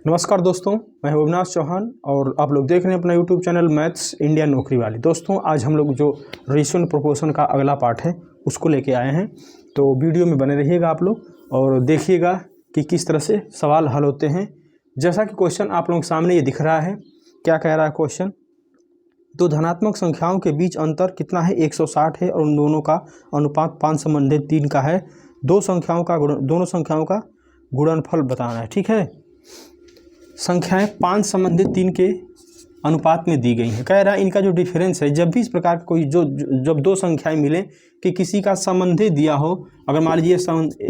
नमस्कार दोस्तों, मैं हूं अविनाश चौहान और आप लोग देख रहे हैं अपना यूट्यूब चैनल मैथ्स इंडिया नौकरी वाली। दोस्तों आज हम लोग जो रेशियो एंड प्रोपोर्शन का अगला पार्ट है उसको लेके आए हैं, तो वीडियो में बने रहिएगा आप लोग और देखिएगा कि किस तरह से सवाल हल होते हैं। जैसा कि क्वेश्चन आप लोगों के सामने ये दिख रहा है, क्या कह रहा है क्वेश्चन, तो धनात्मक संख्याओं के बीच अंतर कितना है 160 है और उन दोनों का अनुपात 5/3 का है। दोनों संख्याओं का गुणनफल बताना है। ठीक है, संख्याएं 5/3 के अनुपात में दी गई हैं। कह रहा है इनका जो डिफरेंस है, जब भी इस प्रकार का कोई जब दो संख्याएं मिले कि किसी का संबंधी दिया हो, अगर मान लीजिए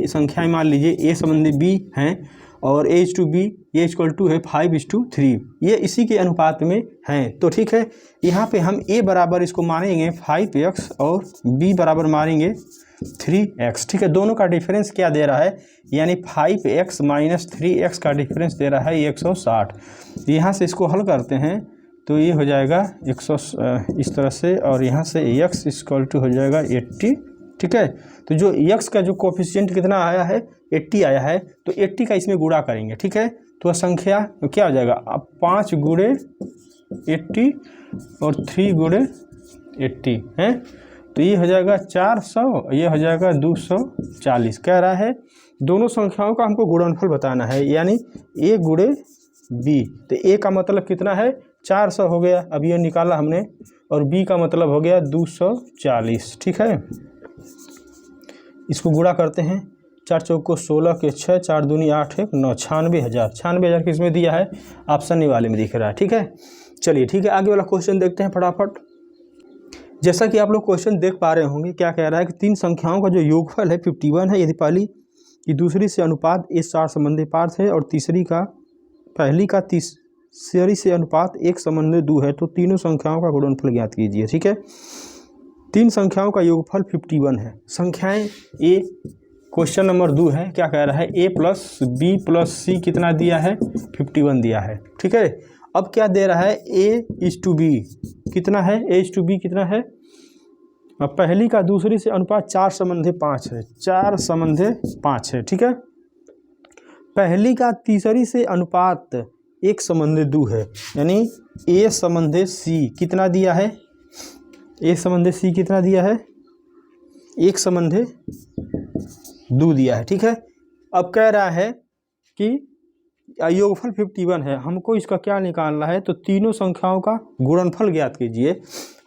संख्याएं मान लीजिए ए संबंधी बी हैं और A/B ये इक्वल टू है 5:3, ये इसी के अनुपात में हैं। तो ठीक है, यहाँ पे हम A बराबर इसको मानेंगे 5x और B बराबर मानेंगे 3x। ठीक है, दोनों का डिफरेंस क्या दे रहा है, यानी 5x माइनस 3x का डिफरेंस दे रहा है 160। यहाँ से इसको हल करते हैं तो ये हो जाएगा 100 इस तरह से, और यहाँ से x इक्वल टू हो जाएगा 80। ठीक है, तो जो x का जो कोफिशिएंट कितना आया है 80 आया है, तो 80 का इसमें गुणा करेंगे। ठीक है, तो संख्या तो क्या हो जाएगा, अब 5 गुणे 80 और 3 गुणे 80 है, तो ये हो जाएगा 400, ये हो जाएगा 240। कह रहा है दोनों संख्याओं का हमको गुणनफल बताना है, यानी a गुणे b। तो a का मतलब कितना है 400 हो गया, अब ये निकाला हमने, और b का मतलब हो गया 240। ठीक है, इसको गुणा करते हैं, 4 चौको 16 के 6, 4 दूनी 8 1 9, 96,000 किसमें दिया है, ऑप्शन वाले में दिख रहा है। ठीक है, चलिए ठीक है, आगे वाला क्वेश्चन देखते हैं फटाफट। जैसा कि आप लोग क्वेश्चन देख पा रहे होंगे, क्या कह रहा है कि तीन संख्याओं का जो योगफल है 51 है, यदि पहली की दूसरी से अनुपात 1/4 संबंधी पार्थ है और पहली का तीसरी से अनुपात 1/2 है, तो तीनों संख्याओं का गुणनफल ज्ञात कीजिए। ठीक है, तीन संख्याओं का योगफल 51 है। संख्याएं ए, क्वेश्चन नंबर 2 है, क्या कह रहा है a + b + c कितना दिया है 51 दिया है। ठीक है, अब क्या दे रहा है A/B कितना है, A/B कितना है, अब पहली का दूसरी से अनुपात 4/5 है, 4/5 है। ठीक है, पहली का तीसरी से अनुपात 1/2 है, यानी A/C कितना दिया है, A/C कितना दिया है 1/2 दिया है। ठीक है, अब कह रहा है कि योगफल 51 है, हमको इसका क्या निकालना है, तो तीनों संख्याओं का गुणनफल ज्ञात कीजिए।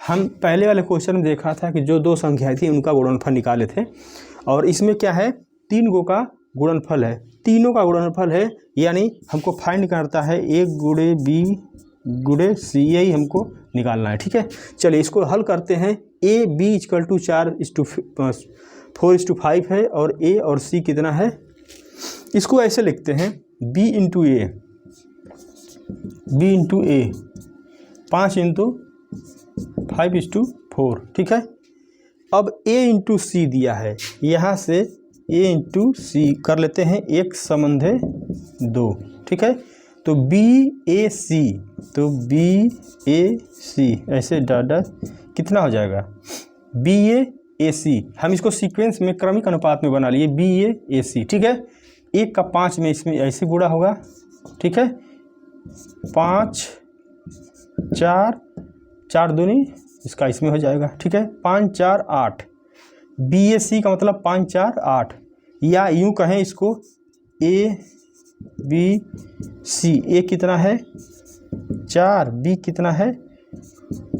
हम पहले वाले क्वेश्चन में देखा था कि जो दो संख्याएं थी उनका गुणनफल निकाले थे, और इसमें क्या है 3 गो का गुणनफल है, तीनों का गुणनफल है, यानी हमको फाइंड करता है a गुणे b गुणे c, यही हमको निकालना है। ठीक है, चलिए इसको हल करते हैं। a b इक्वल टू 4:4:5 है और a और c कितना है, इसको ऐसे लिखते हैं b इंटू ए, 5:5:4। ठीक है, अब a इंटू सी दिया है, यहाँ से a इंटू सी कर लेते हैं 1/2। ठीक है, तो BAC, तो BAC ऐसे डाटा कितना हो जाएगा BAC, हम इसको सीक्वेंस में क्रमिक अनुपात में बना लिए BAC। ठीक है, 1 का 5 में इसमें ऐसे गुणा होगा। ठीक है, 5 4 दूनी इसका इसमें हो जाएगा। ठीक है, 5 4 8, BAC का मतलब 5 4 8, या यूं कहें इसको ABC, A कितना है 4, B कितना है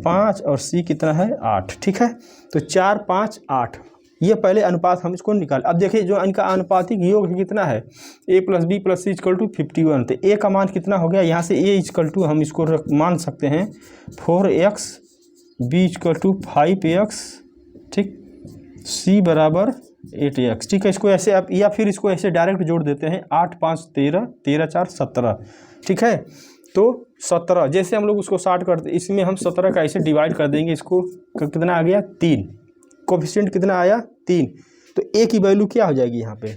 5 और C कितना है 8। ठीक है, तो 4 5 8, ये पहले अनुपात हम इसको निकाल। अब देखिए जो इनका अनुपातिक योग कितना है, a + b + c equal to 51, तो a का मान कितना हो गया, यहाँ से a इक्वल टू हम इसको मान सकते हैं 4x, b equal to 5x, ठीक, c बराबर 8x। ठीक है, इसको ऐसे आप या फिर इसको ऐसे डायरेक्ट जोड़ देते हैं, 8 5 13, 13 4 17। ठीक है, तो 17 जैसे हम लोग उसको 60 करते, इसमें हम 17 का ऐसे डिवाइड कर देंगे, इसको कितना आ गया 3, कोफिशिएंट कितना आया 3, तो a की वैल्यू क्या हो जाएगी यहाँ पे,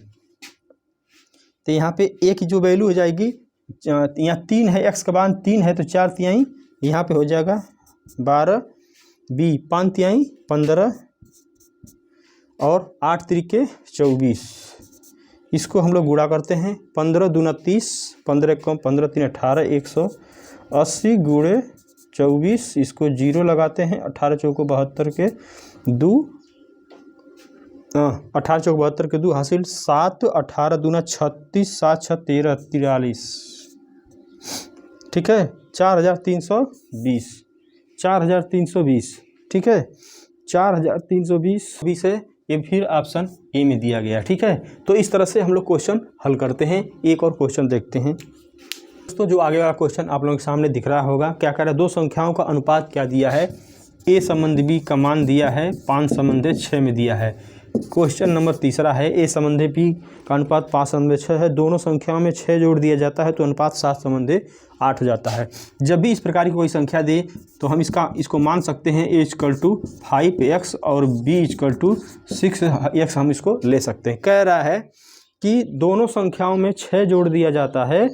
तो यहाँ पे a की जो वैल्यू हो जाएगी, यहाँ 3 है, x का मान 3 है, तो 4 तिहाई यहाँ पे हो जाएगा 12, b 5 तिहाई 15 और 8 त्रिके 24, इसको हम लोग गुणा करते हैं, 15 दूना 30, 15 कम 15 3 18, 180 गुणे 24, इसको 0 लगाते हैं, 18 चौको 72 के 2, 18 चौको 72 के 2 हासिल 7, 18 दूना 36, 7 6 13 43, ठीक है, 4320, 4320, ठीक है, 4320 है, ये फिर ऑप्शन ए में दिया गया, ठीक है। तो इस तरह से हम लोग क्वेश्चन हल करते हैं। एक और क्वेश्चन देखते हैं दोस्तों, जो आगे वाला क्वेश्चन आप लोगों के सामने दिख रहा होगा। क्या कह रहा है, दो संख्याओं का अनुपात क्या दिया है, ए संबंध बी का मान दिया है 5 संबंध 6 में दिया है। क्वेश्चन नंबर तीसरा है, ए संबंध बी का अनुपात 5 संबंध 6 है, दोनों संख्याओं में 6 जोड़ दिया जाता है तो अनुपात 7 संबंध 8 हो जाता है। जब भी इस प्रकार की कोई संख्या दे तो हम इसको मान सकते हैं a = 5x और b = 6x, हम इसको ले सकते हैं। कह रहा है कि दोनों संख्याओं में 6 जोड़ दिया जाता है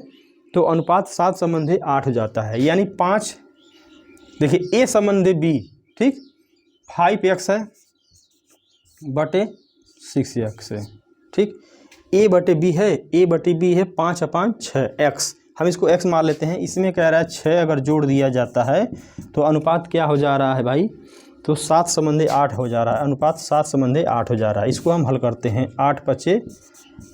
तो अनुपात 7 संबंध 8 हो जाता है। यानी 5, देखिए a संबंध b, ठीक, 5x है बटे 6x है, ठीक, a बटे b है, a बटे b है 5/6x, हम इसको x मान लेते हैं। इसमें कह रहा है 6 अगर जोड़ दिया जाता है तो अनुपात क्या हो जा रहा है भाई, तो 7 संबंध 8 हो जा रहा है, अनुपात 7 संबंध 8 हो जा रहा है। इसको हम हल करते हैं, 8 5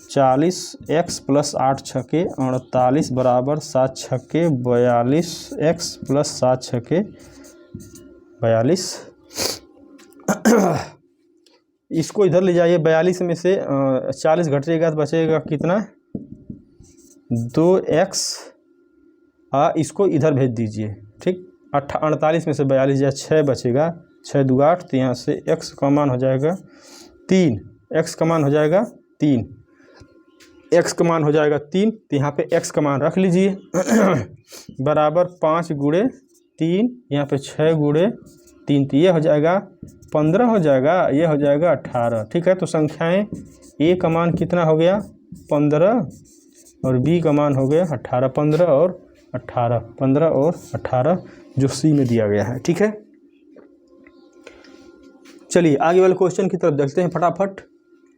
40, x + 8 6 48 बराबर 7 6 42, x + 7 6 42, इसको इधर ले जाइए, 42 में से 40 घटेगा तो बचेगा कितना, 2x, इसको इधर भेज दीजिए, ठीक, 48 में से 42 या 6 बचेगा, 6 2 8, तो यहाँ से x का मान हो जाएगा 3, x का मान हो जाएगा 3, x का मान हो जाएगा 3, तो यहाँ पे x का मान रख लीजिए बराबर 5 गुणे 3, यहाँ पे 6 गुणे 3, तो ये हो जाएगा 15 हो जाएगा, ये हो जाएगा 18, ठीक है। तो संख्याएं a का मान कितना हो गया 15 और b का मान हो गया 18, 15 और 18, 15 और 18 जो c में दिया गया है, ठीक है। चलिए आगे वाले क्वेश्चन की तरफ देखते हैं फटाफट।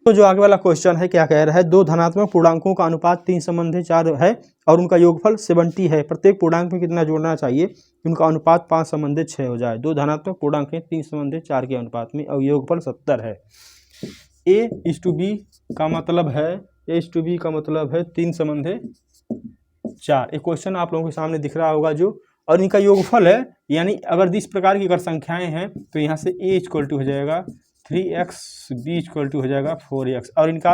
तो जो आगे वाला क्वेश्चन है क्या कह रहा है, दो धनात्मक पूर्णांकों का अनुपात 3 संबंध 4 है और उनका योगफल 70 है, प्रत्येक पूर्णांक में कितना जोड़ना चाहिए कि उनका अनुपात 5 संबंध 6 हो जाए। दो धनात्मक पूर्णांक हैं 3 संबंध 4 के अनुपात में और योगफल 70 है। a/b का मतलब है, a/b का मतलब है 3 संबंध 4। एक क्वेश्चन आप लोगों के सामने दिख रहा होगा जो, और इनका योगफल है, यानी अगर इस प्रकार की अगर संख्याएं हैं तो यहाँ से a = हो जाएगा 3x, b = हो जाएगा 4x, और इनका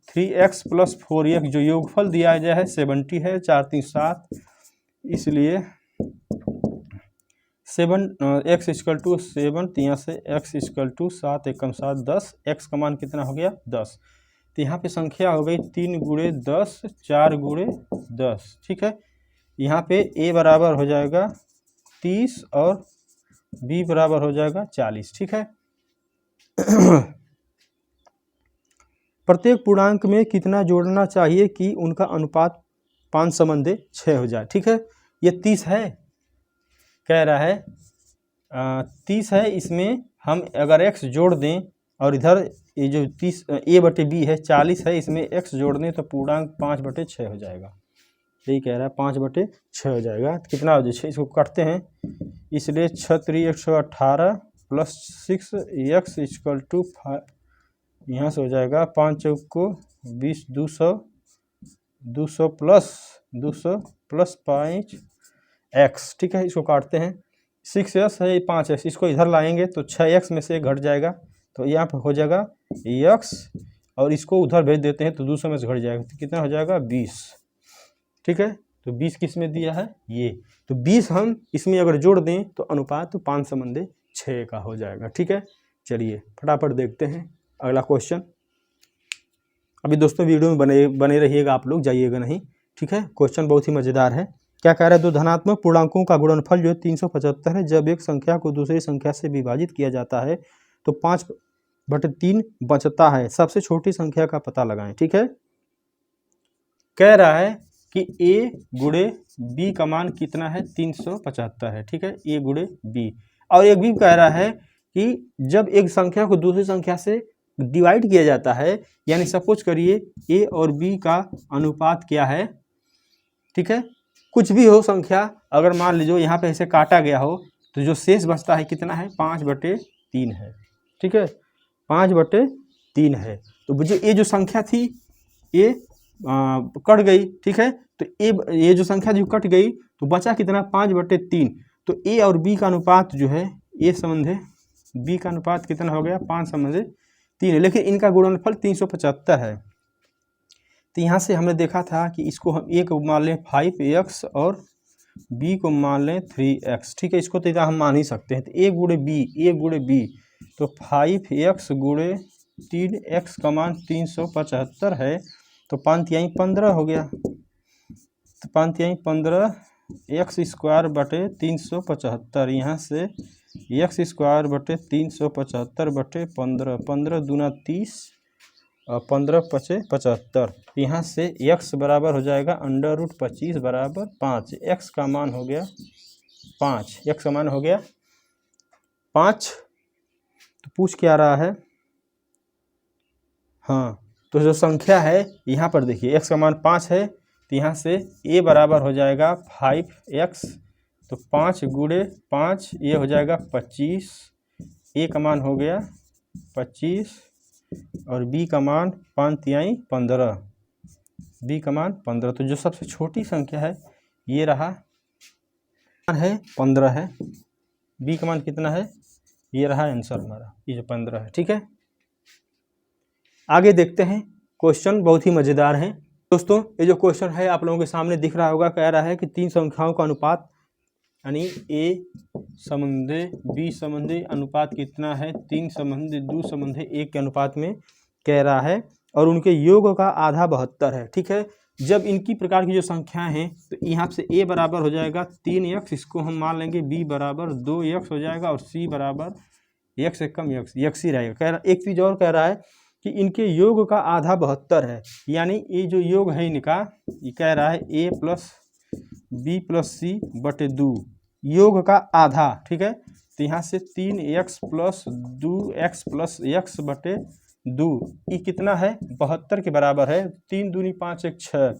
3x + 4x जो योगफल दिया गया है 70 है, 4 3 7, इसलिए 7x = 7, तो यहाँ से x = 7 1 7 10, x का मान कितना हो गया 10, तो यहाँ पे संख्या हो गई 3 गुणे 10, 4 गुणे 10, ठीक है। यहाँ पे a बराबर हो जाएगा 30 और b बराबर हो जाएगा 40, ठीक है। प्रत्येक पूर्णांक में कितना जोड़ना चाहिए कि उनका अनुपात 5 संबंध 6 हो जाए, ठीक है। ये 30 है, कह रहा है 30 है, इसमें हम अगर x जोड़ दें और इधर ये जो 30 a बटे b है 40 है, इसमें x जोड़ दें तो पूर्णांक 5/6 हो जाएगा, यही कह रहा है 5/6 हो जाएगा। तो कितना हो जाए, इसको काटते हैं, इसलिए 6 3 118 + 6x = 5, यहाँ से हो जाएगा 5 चौको 20, 200 200 प्लस 5x, ठीक है। इसको काटते हैं, 6x है 5x, इसको इधर लाएंगे तो 6x में से घट जाएगा, तो यहाँ पर हो जाएगा x, और इसको उधर भेज देते हैं तो 200 में से घट जाएगा, तो कितना हो जाएगा 20, ठीक है। तो 20 किस में दिया है, ये, तो 20 हम इसमें अगर जोड़ दें तो अनुपात 5 संबंध 6 का हो जाएगा, ठीक है। चलिए फटाफट देखते हैं अगला क्वेश्चन। अभी दोस्तों वीडियो में बने रहिएगा, आप लोग जाइएगा नहीं, ठीक है। क्वेश्चन बहुत ही मज़ेदार है। क्या कह रहा है, दो धनात्मक पूर्णांकों का गुणनफल जो 375 है, जब एक संख्या को दूसरी संख्या से विभाजित किया जाता है तो 5/3 बचता है, सबसे छोटी संख्या का पता लगाएं, ठीक है। कह रहा है कि a गुणे b का मान कितना है 375 है, ठीक है, a गुणे b। और एक भी कह रहा है कि जब एक संख्या को दूसरी संख्या से डिवाइड किया जाता है, यानी सपोज करिए ए और बी का अनुपात क्या है, ठीक है, कुछ भी हो संख्या, अगर मान लीजिए यहाँ पे ऐसे काटा गया हो तो जो शेष बचता है कितना है, 5/3 है, ठीक है, 5/3 है। तो जो ये जो संख्या थी ये कट गई, ठीक है, तो ये जो संख्या जो कट गई तो बचा कितना, 5/3। तो ए और बी का अनुपात जो है, ए संबंधे बी का अनुपात कितना हो गया, 5/3 है, लेकिन इनका गुणनफल 375 है। तो यहाँ से हमने देखा था कि इसको हम ए को मान लें 5x और b को मान लें 3x, ठीक है, इसको तो इतना हम मान ही सकते हैं। तो a गुणे b तो 5x गुणे 3x का मान 375 है, तो 5×3 15 हो गया, तो 5×3 15 x²/375, यहाँ से x²/375/15, 15 दूना 30 और 15×5 75, यहाँ से x बराबर हो जाएगा √25 = 5। x का मान हो गया 5, x का मान हो गया 5। तो पूछ क्या रहा है, हाँ, तो जो संख्या है यहाँ पर देखिए x का मान 5 है, तो यहाँ से a बराबर हो जाएगा 5x, तो 5 गुणे 5 ये हो जाएगा 25, a का मान हो गया 25 और b का मान 5×3 15, b का मान 15। तो जो सबसे छोटी संख्या है ये रहा है 15 है, b का मान कितना है, ये रहा आंसर हमारा, ये जो 15 है, ठीक है। आगे देखते हैं, क्वेश्चन बहुत ही मज़ेदार है दोस्तों। ये जो क्वेश्चन है आप लोगों के सामने दिख रहा होगा, कह रहा है कि 3 संख्याओं का अनुपात, यानी a संबंधे b संबंधे अनुपात कितना है, 3 संबंधे 2 संबंधे 1 के अनुपात में कह रहा है, और उनके योग का आधा 72 है, ठीक है। जब इनकी प्रकार की जो संख्याएं हैं तो यहाँ से a बराबर हो जाएगा 3x, इसको हम मान लेंगे, b बराबर 2x हो जाएगा, और c बराबर x से कम x ही रहेगा। कह रहा, एक चीज़ और कह रहा है कि इनके योग का आधा 72 है, यानी ये जो योग है इनका, ये कह रहा है a + b + c/2, योग का आधा, ठीक है। तो यहाँ से 3x + 2x + x/2, ये कितना है, 72 के बराबर है। 3 दूनी 5 1 6,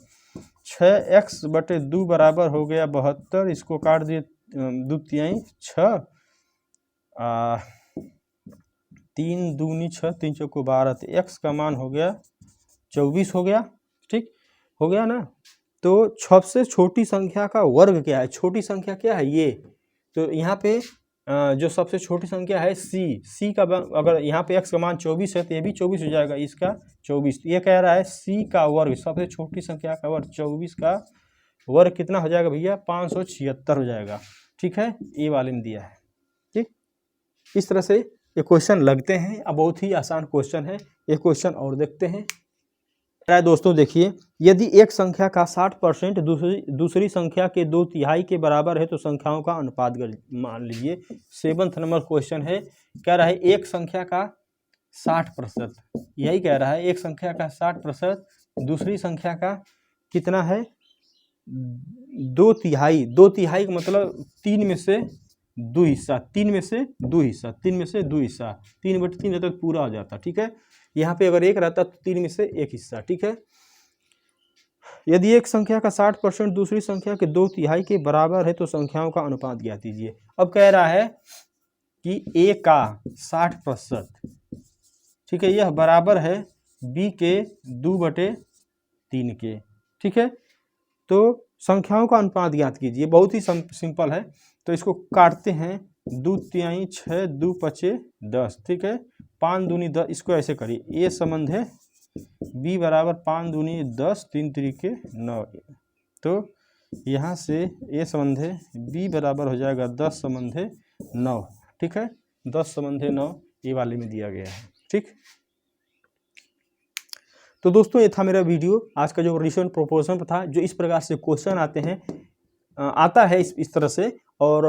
6x/2 बराबर हो गया 72, इसको काट दिए 2×3 6, 3 दूनी 6, 3 चौको 12, तो x का मान हो गया 24 हो गया, ठीक हो गया ना। तो सबसे छोटी संख्या का वर्ग क्या है, छोटी संख्या क्या है ये, तो यहाँ पे जो सबसे छोटी संख्या है c का, अगर यहाँ पे x का मान 24 है तो ये भी 24 हो जाएगा, इसका 24। ये कह रहा है c का वर्ग, सबसे छोटी संख्या का वर्ग, 24 का वर्ग कितना हो जाएगा भैया, 576 हो जाएगा, ठीक है, ये वाले में दिया है, ठीक। इस तरह से ये क्वेश्चन लगते हैं। अब बहुत ही आसान क्वेश्चन है, ये क्वेश्चन और देखते हैं। दोस्तों देखिए, यदि एक संख्या का 60% दूसरी संख्या के 2/3 के बराबर है तो संख्याओं का अनुपात मान लीजिए। 7th नंबर क्वेश्चन है, कह रहा है एक संख्या का 60%, यही कह रहा है, एक संख्या का 60% दूसरी संख्या का कितना है, 2/3, 2/3 का मतलब 3 में से 2 हिस्सा, 3 में से 2 हिस्सा, 3 में से 2 हिस्सा, 3/3 रहता तो पूरा हो जाता, ठीक है। यहाँ पे अगर 1 रहता तो 3 में से 1 हिस्सा, ठीक है। यदि एक संख्या का 60% दूसरी संख्या के 2/3 के बराबर है तो संख्याओं का अनुपात ज्ञात कीजिए। अब कह रहा है कि a का 60%, ठीक है, यह बराबर है b के 2/3 के, ठीक है। तो संख्याओं का अनुपात ज्ञात कीजिए, बहुत ही सिंपल है। तो इसको काटते हैं, 2×3 6, 2×5 10, ठीक है, 5 दूनी 10, इसको ऐसे करिए, ये संबंध है b बराबर 5 दूनी 10, 3 त्रिके 9, तो यहाँ से ये संबंध है b बराबर हो जाएगा 10 संबंध है 9, ठीक है, 10 संबंध है 9, ये वाले में दिया गया है, ठीक। तो दोस्तों ये था मेरा वीडियो, आज का जो रिलेशन प्रोपोर्शन था, जो इस प्रकार से क्वेश्चन आते हैं, आता है इस तरह से, और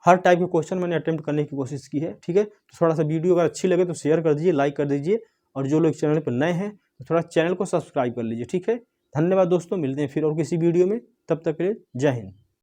हर टाइप के क्वेश्चन मैंने अटेम्प्ट करने की कोशिश की है, ठीक है। तो थोड़ा सा वीडियो अगर अच्छी लगे तो शेयर कर दीजिए, लाइक कर दीजिए, और जो लोग चैनल पर नए हैं तो थोड़ा चैनल को सब्सक्राइब कर लीजिए, ठीक है। धन्यवाद दोस्तों, मिलते हैं फिर और किसी वीडियो में, तब तक के लिए जय हिंद।